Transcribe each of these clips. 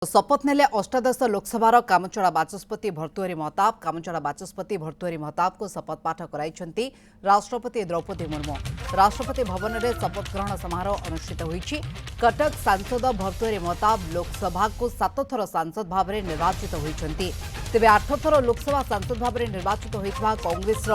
शपथ नेले अष्टादश लोकसभा कामचड़ा बाचस्पति भर्तृहरि महताब कामचड़ा बाचस्पति भर्तृहरि महताब को शपथ पाठ कराई राष्ट्रपति द्रौपदी मुर्मू। राष्ट्रपति भवन में शपथ ग्रहण समारोह अनुष्ठित होईछि। कटक सांसद भर्तृहरि महताब लोकसभा को 7 थर सांसद भाव में निर्वाचित होईछंती। तेबे 8 थर लोकसभा सांसद भाव में निर्वाचित होइथिबा कांग्रेस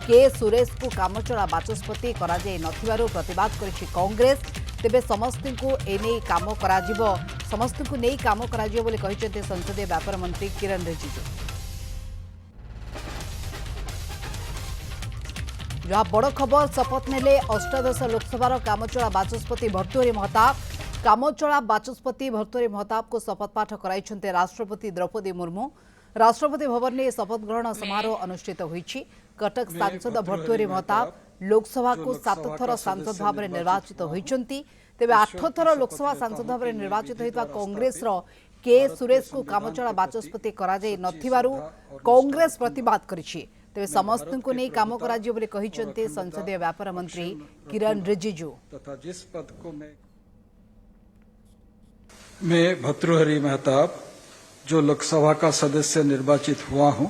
के सुरेश को कामचड़ा बाचस्पति कराई नथिबारु प्रतिवाद करिछि कांग्रेस। तेबे समस्त को एने काम कराजिबो समस्त को नहीं काम कराजिबो बोली कहिसेंते संसदीय व्यापार मंत्री किरण रिजिजू। जहाँ बड़ खबर शपथ नेले अष्टादश लोकसभा कामचड़ा बाचस्पति भर्तृहरि महताब। कामचड़ा बाचस्पति भर्तृहरि महताब को शपथ पाठ कराई राष्ट्रपति द्रौपदी मुर्मू। राष्ट्रपति भवन में शपथ ग्रहण समारोह अनुष्ठित होईछि। कटक सांसद भर्तृहरि महताब लोकसभा को 7 थर सांसद भाव में निर्वाचित होईछंती। तेबे 8 थर लोकसभा सांसद भाव में निर्वाचित होइता कांग्रेस के सुरेश को कामचड़ा बाचस्पति कराई नथिबारु कांग्रेस प्रतिवाद करिछि। तेबे समस्त को नहीं काम कराजियो बोली कहिसेंते संसदीय व्यापार मंत्री किरण रिजिजू। तथा जिस पद को मैं भर्तृहरि महताब जो लोकसभा का सदस्य निर्वाचित हुआ हूं,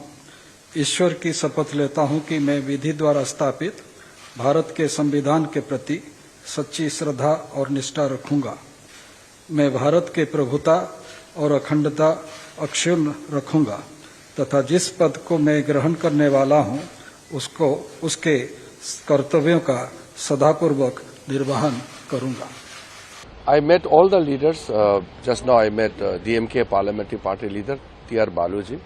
ईश्वर की शपथ लेता हूं कि मैं विधि द्वारा स्थापित भारत के संविधान के प्रति सच्ची श्रद्धा और निष्ठा रखूंगा। मैं भारत के प्रभुता और अखंडता अक्षुण्ण रखूंगा तथा जिस पद को मैं ग्रहण करने वाला हूं उसके कर्तव्यों का सदापूर्वक निर्वहन करूंगा। I met all the leaders. Just now I met DMK Parliamentary Party leader T.R. Baluji.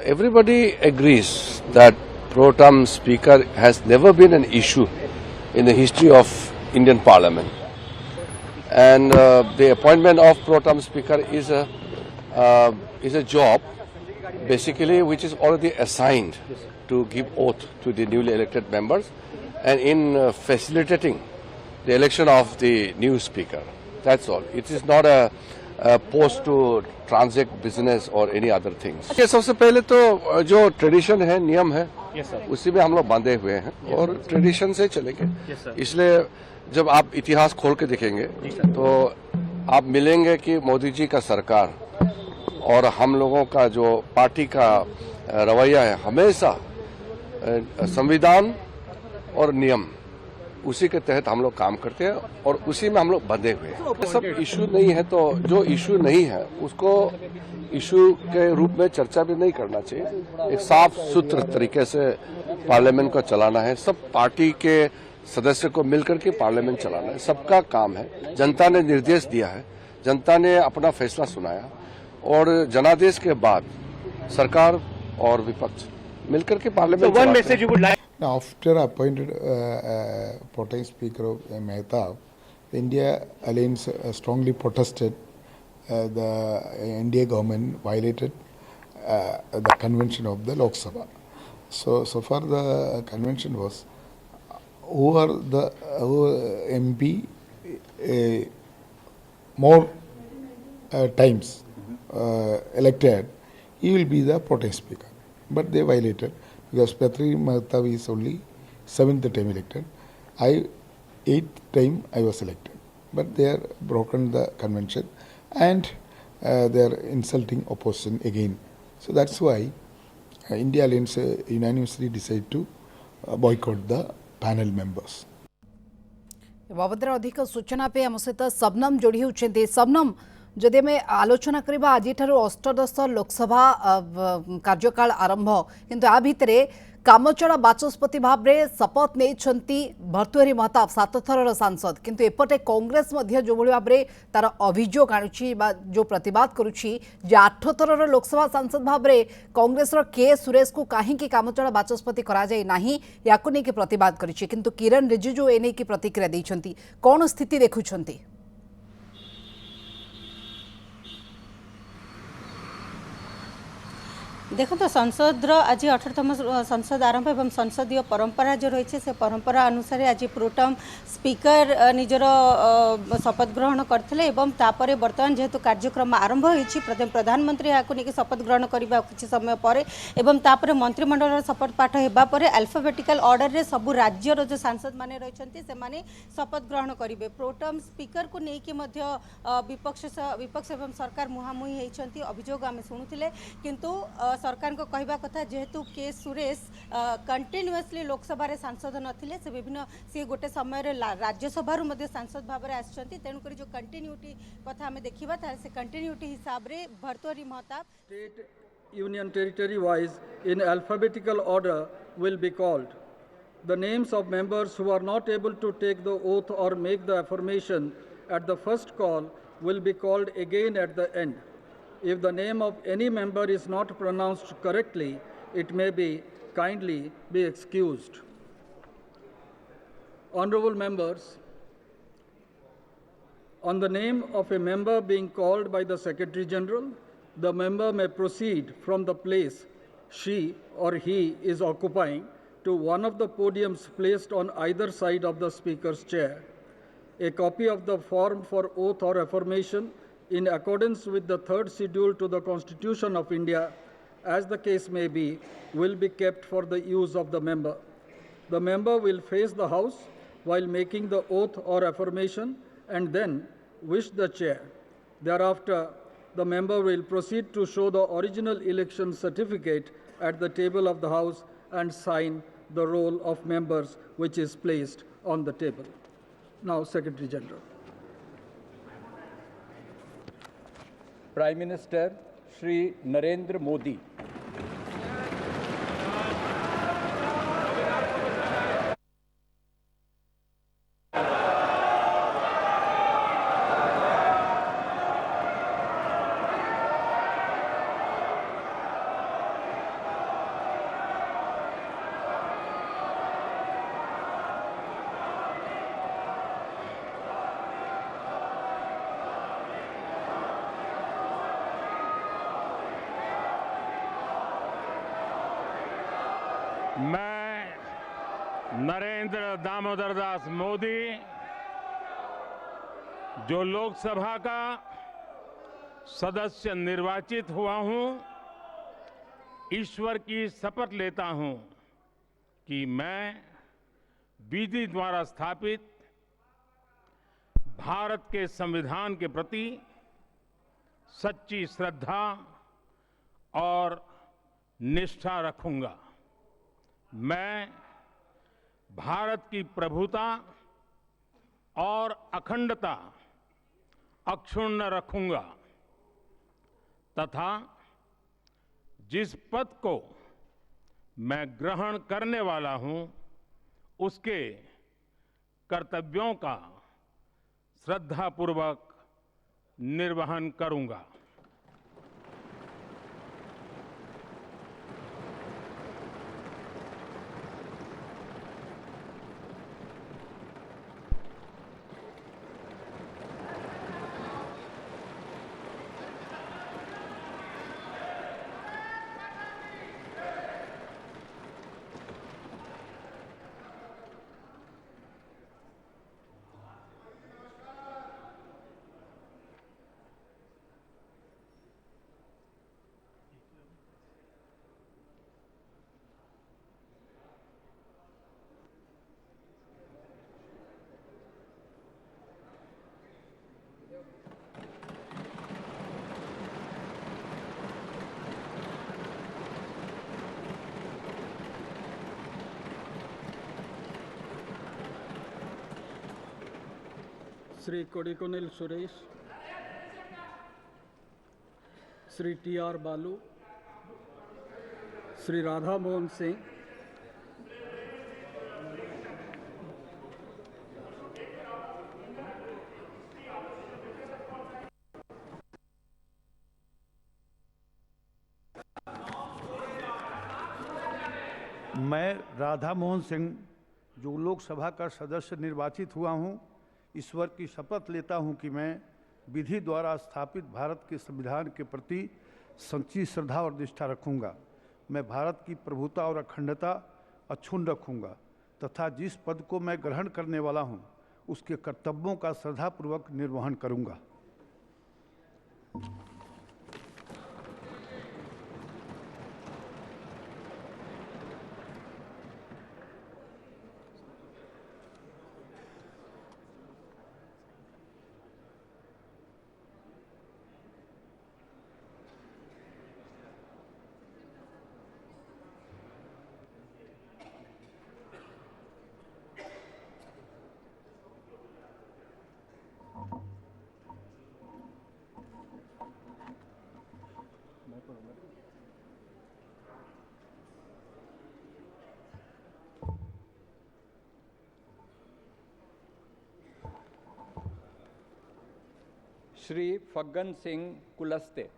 Everybody agrees that pro tem speaker has never been an issue in the history of Indian Parliament, and the appointment of pro tem speaker is a job basically which is already assigned to give oath to the newly elected members, and in facilitating the election of the new speaker. That's all. It is not a post to transact business or any other things. सबसे पहले तो जो tradition है, नियम है, उसी में हम लोग बांधे हुए हैं और ट्रेडिशन से चलेंगे। इसलिए जब आप इतिहास खोल के देखेंगे तो आप मिलेंगे कि मोदी जी का सरकार और हम लोगों का जो पार्टी का रवैया है, हमेशा संविधान और नियम उसी के तहत हम लोग काम करते हैं और उसी में हम लोग बंधे हुए हैं। सब इशू नहीं है तो जो इशू नहीं है उसको इशू के रूप में चर्चा भी नहीं करना चाहिए। एक साफ सुथरे तरीके से पार्लियामेंट को चलाना है। सब पार्टी के सदस्य को मिलकर के पार्लियामेंट चलाना है, सबका काम है। जनता ने निर्देश दिया है, जनता ने अपना फैसला सुनाया और जनादेश के बाद सरकार और विपक्ष मिलकर के parliament After appointed pro tem Speaker of Mehtab, the India Alliance strongly protested the India government violated the convention of the Lok Sabha. So far the convention was who MP more times elected, he will be the pro tem Speaker. But they violated. Because Bhartruhari Mahtab is only 7th time elected. 8th time I was elected. But they are broken the convention and they are insulting opposition again. So that's why India Alliance unanimously decided to boycott the panel members. बाबद अधिक सूचना पे आम सहित सबनम जोड़ी होती। सबनम जदि आम आलोचना करबा आज अष्टादश लोकसभा कार्यकाल आरंभ किंतु आ भितर कामचड़ा बाचस्पति भाव में शपथ नहीं भर्तृहरि महताब 7 थर सांसद किंतु एपटे कांग्रेस जो भाव में तार अभियोग आणुची जो प्रतिवाद करुची 8 थर लोकसभा सांसद भाव में कांग्रेस के सुरेश को कहीं कामचड़ा बाचस्पति कराई नहीं या प्रतिवाद करिछि। किंतु किरण रिजिजू एने की प्रतिक्रिया दैछंती। कौन स्थिति देखुछंती? देखो तो संसद आज 18तम संसद आरंभ एवं संसदीय परंपरा जो रही है से परंपरा अनुसार आज प्रोटम स्पीकर निजर शपथ ग्रहण करते एवं तापर बर्तमान जेहेतु कार्यक्रम आरंभ होती प्रधानमंत्री यहाँ नहीं शपथ ग्रहण करने किसी समय पर एवं तापर मंत्रिमंडल शपथ पाठ होगापर अल्फाबेटिकल ऑर्डर रे सबू राज्यर जो सांसद माने रही से शपथ ग्रहण करेंगे प्रोटम स्पीकर को लेकिन विपक्ष एवं सरकार मुहांमुही होती अभियोग आम शुणुले किंतु सरकार को कहवा कथा जेहेतु के सुरेश कंटिन्यूअसली लोकसभा रे सांसद नथिले से विभिन्न सी गोटे समय राज्यसभा सांसद भाव में आसछंती तेणुक जो कंटिन्यूटी कथा आम देखा से कंटिन्यूटी हिसाब रे Bhartrihari Mahtab State union territory wise in alphabetical order will be called. The names of members who are not able to take the oath or make the affirmation at the first call will be called again at the end. If the name of any member is not pronounced correctly, it may be kindly be excused. Honorable members, on the name of a member being called by the Secretary General, the member may proceed from the place she or he is occupying to one of the podiums placed on either side of the Speaker's chair. A copy of the form for oath or affirmation in accordance with the third schedule to the Constitution of India, as the case may be, will be kept for the use of the member. The member will face the House while making the oath or affirmation and then wish the chair. Thereafter, the member will proceed to show the original election certificate at the table of the House and sign the roll of members which is placed on the table. Now, Secretary General. Prime Minister Shri Narendra Modi. मैं नरेंद्र दामोदर दास मोदी जो लोकसभा का सदस्य निर्वाचित हुआ हूं, ईश्वर की शपथ लेता हूं कि मैं विधि द्वारा स्थापित भारत के संविधान के प्रति सच्ची श्रद्धा और निष्ठा रखूंगा। मैं भारत की प्रभुता और अखंडता अक्षुण्ण रखूंगा तथा जिस पद को मैं ग्रहण करने वाला हूं उसके कर्तव्यों का श्रद्धापूर्वक निर्वहन करूंगा। Sri Kodikonil Suresh, Sri T.R. Balu, Sri Radha Mohan Singh, मैं राधा मोहन सिंह जो लोकसभा का सदस्य निर्वाचित हुआ हूं, ईश्वर की शपथ लेता हूं कि मैं विधि द्वारा स्थापित भारत के संविधान के प्रति सच्ची श्रद्धा और निष्ठा रखूंगा। मैं भारत की प्रभुता और अखंडता अक्षुण्ण रखूंगा तथा जिस पद को मैं ग्रहण करने वाला हूं उसके कर्तव्यों का श्रद्धापूर्वक निर्वहन करूंगा। श्री फग्गन सिंह कुलस्ते।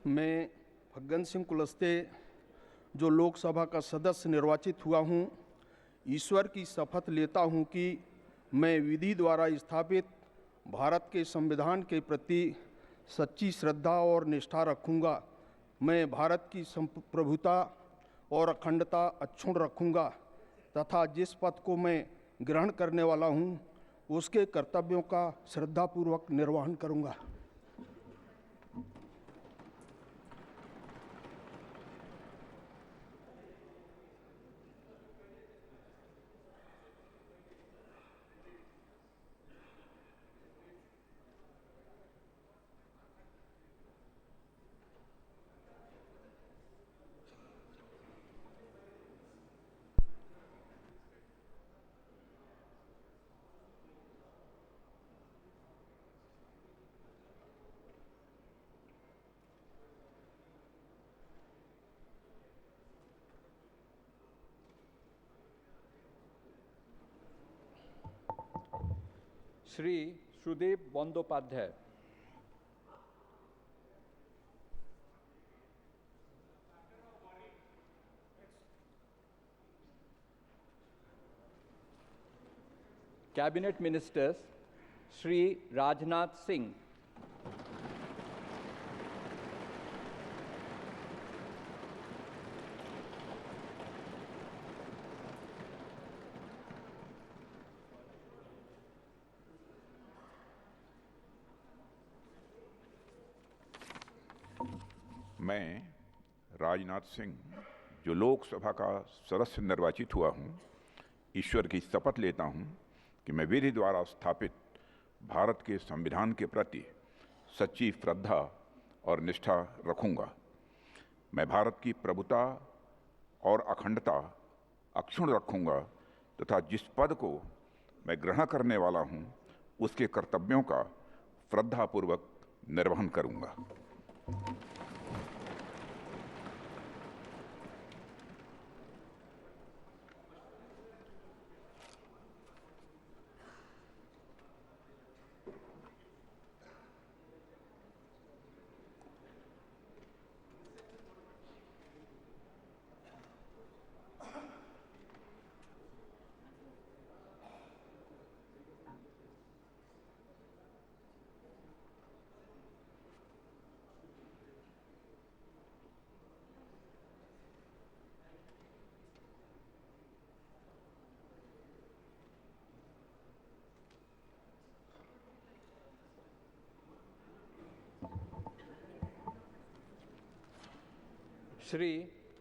मैं फग्गन सिंह कुलस्ते जो लोकसभा का सदस्य निर्वाचित हुआ हूँ, ईश्वर की शपथ लेता हूँ कि मैं विधि द्वारा स्थापित भारत के संविधान के प्रति सच्ची श्रद्धा और निष्ठा रखूँगा। मैं भारत की प्रभुता और अखंडता अक्षुण्ण रखूँगा तथा जिस पद को मैं ग्रहण करने वाला हूँ उसके कर्तव्यों का श्रद्धापूर्वक निर्वहन करूँगा। श्री सुदीप बंदोपाध्याय। कैबिनेट मिनिस्टर्स श्री राजनाथ सिंह, मैं राजनाथ सिंह जो लोकसभा का सदस्य निर्वाचित हुआ हूँ, ईश्वर की शपथ लेता हूँ कि मैं विधि द्वारा स्थापित भारत के संविधान के प्रति सच्ची श्रद्धा और निष्ठा रखूँगा। मैं भारत की प्रभुता और अखंडता अक्षुण्ण रखूँगा तथा जिस पद को मैं ग्रहण करने वाला हूँ उसके कर्तव्यों का श्रद्धापूर्वक निर्वहन करूँगा। श्री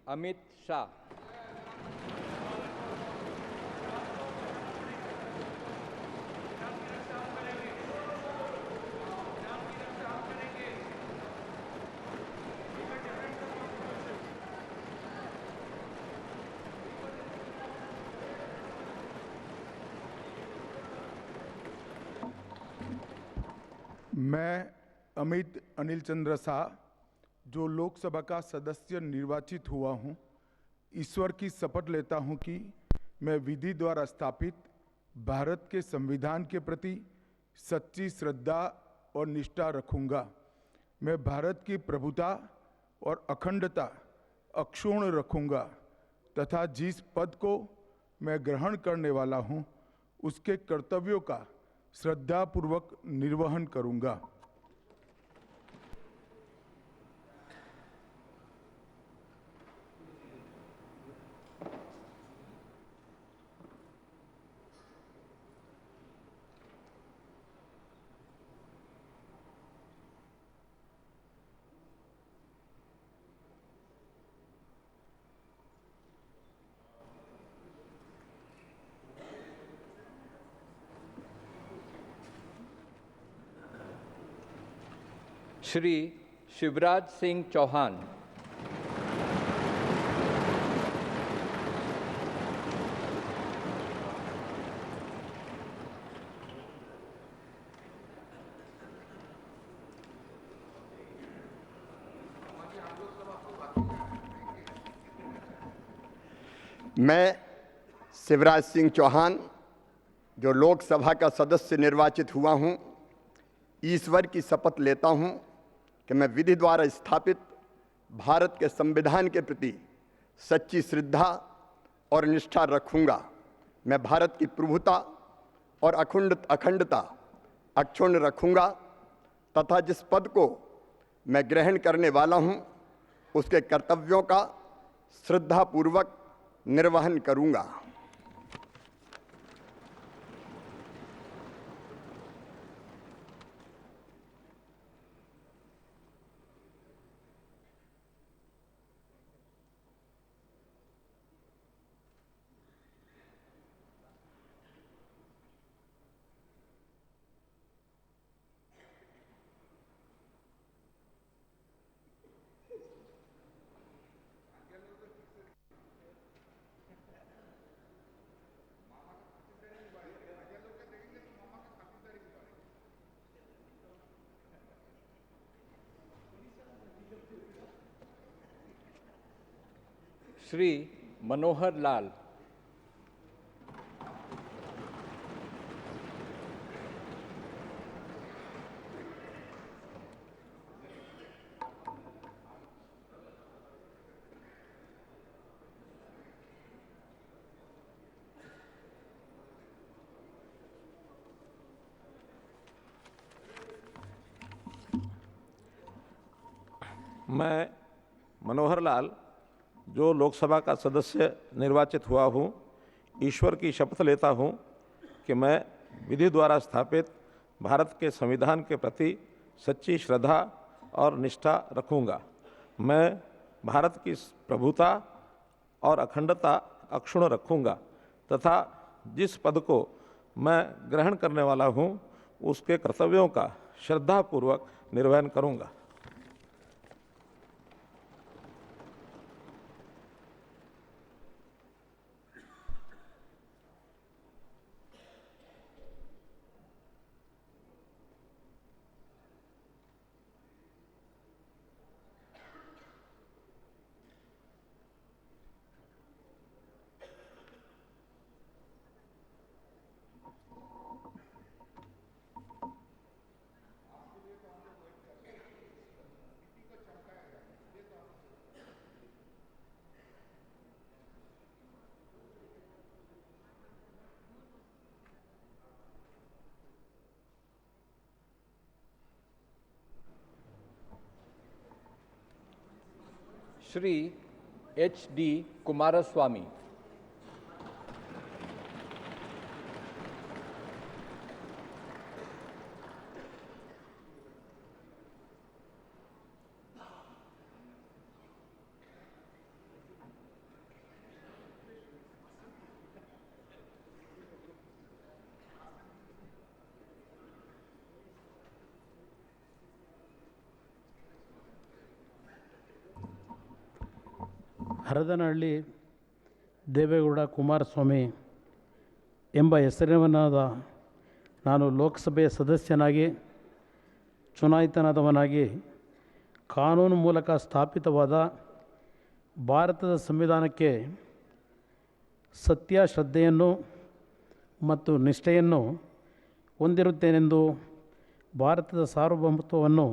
अमित शाह। मैं अमित अनिल चंद्र शाह जो लोकसभा का सदस्य निर्वाचित हुआ हूं, ईश्वर की शपथ लेता हूं कि मैं विधि द्वारा स्थापित भारत के संविधान के प्रति सच्ची श्रद्धा और निष्ठा रखूंगा। मैं भारत की प्रभुता और अखंडता अक्षुण्ण रखूंगा तथा जिस पद को मैं ग्रहण करने वाला हूं, उसके कर्तव्यों का श्रद्धापूर्वक निर्वहन करूंगा। श्री शिवराज सिंह चौहान। मैं शिवराज सिंह चौहान जो लोकसभा का सदस्य निर्वाचित हुआ हूं, ईश्वर की शपथ लेता हूं कि मैं विधि द्वारा स्थापित भारत के संविधान के प्रति सच्ची श्रद्धा और निष्ठा रखूंगा। मैं भारत की प्रभुता और अखंडता अक्षुण्ण रखूंगा तथा जिस पद को मैं ग्रहण करने वाला हूं, उसके कर्तव्यों का श्रद्धापूर्वक निर्वहन करूंगा। श्री मनोहर लाल। मैं मनोहर लाल जो लोकसभा का सदस्य निर्वाचित हुआ हूँ, ईश्वर की शपथ लेता हूँ कि मैं विधि द्वारा स्थापित भारत के संविधान के प्रति सच्ची श्रद्धा और निष्ठा रखूँगा। मैं भारत की प्रभुता और अखंडता अक्षुण्ण रखूँगा तथा जिस पद को मैं ग्रहण करने वाला हूँ, उसके कर्तव्यों का श्रद्धापूर्वक निर्वहन करूँगा। श्री HD कुमारस्वामी। ಹರದನಹಳ್ಳಿ ದೇವೇಗೌಡ ಕುಮಾರಸ್ವಾಮಿ ಎಂಬ ಹೆಸರಿನವನಾದ ನಾನು ಲೋಕಸಭೆಯ ಸದಸ್ಯನಾಗಿ ಚುನಾಯಿತನಾದವನಾಗಿ ಕಾನೂನು ಮೂಲಕ ಸ್ಥಾಪಿತವಾದ ಭಾರತದ ಸಂವಿಧಾನಕ್ಕೆ ಸತ್ಯ ಶ್ರದ್ಧೆಯನ್ನು ಮತ್ತು ನಿಷ್ಠೆಯನ್ನು ಹೊಂದಿರುತ್ತೇನೆಂದು ಭಾರತದ ಸಾರ್ವಭೌಮತ್ವವನ್ನು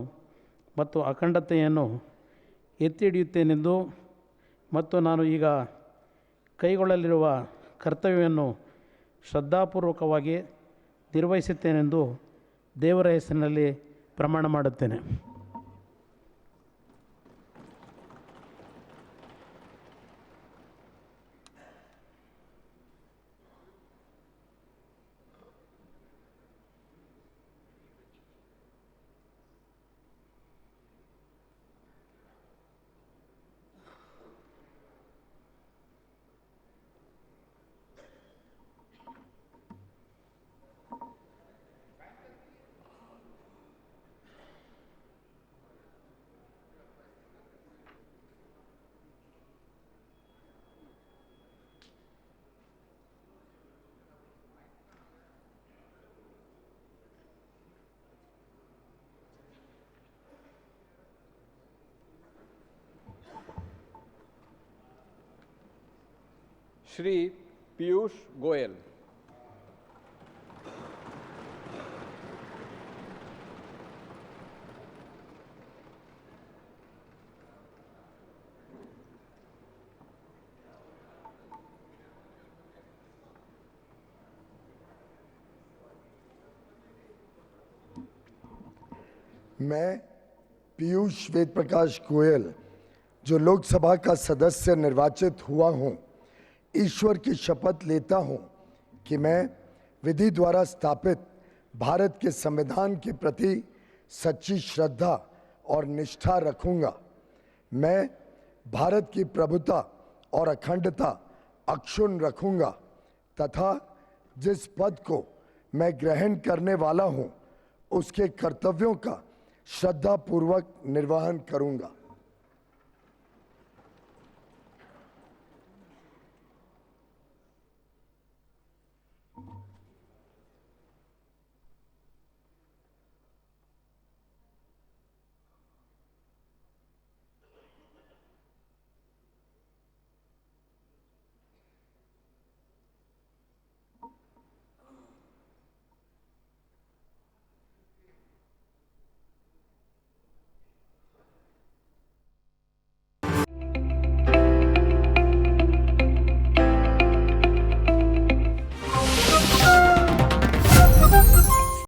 ಮತ್ತು ಅಖಂಡತೆಯನ್ನು ಎತ್ತಿ ಹಿಡಿಯುತ್ತೇನೆಂದು ಮತ್ತು ನಾನು ಈಗ ಕೈಗೊಳ್ಳಲಿರುವ ಕರ್ತವ್ಯವನ್ನು ಶ್ರದ್ಧಾಪೂರ್ವಕವಾಗಿ ನಿರ್ವಹಿಸುತ್ತೇನೆಂದು ದೇವರ ಹೆಸರಿನಲ್ಲಿ ಪ್ರಮಾಣ ಮಾಡುತ್ತೇನೆ. श्री पीयूष गोयल। मैं पीयूष वेद प्रकाश गोयल जो लोकसभा का सदस्य निर्वाचित हुआ हूं, ईश्वर की शपथ लेता हूं कि मैं विधि द्वारा स्थापित भारत के संविधान के प्रति सच्ची श्रद्धा और निष्ठा रखूंगा। मैं भारत की प्रभुता और अखंडता अक्षुण्ण रखूंगा तथा जिस पद को मैं ग्रहण करने वाला हूं, उसके कर्तव्यों का श्रद्धापूर्वक निर्वहन करूंगा।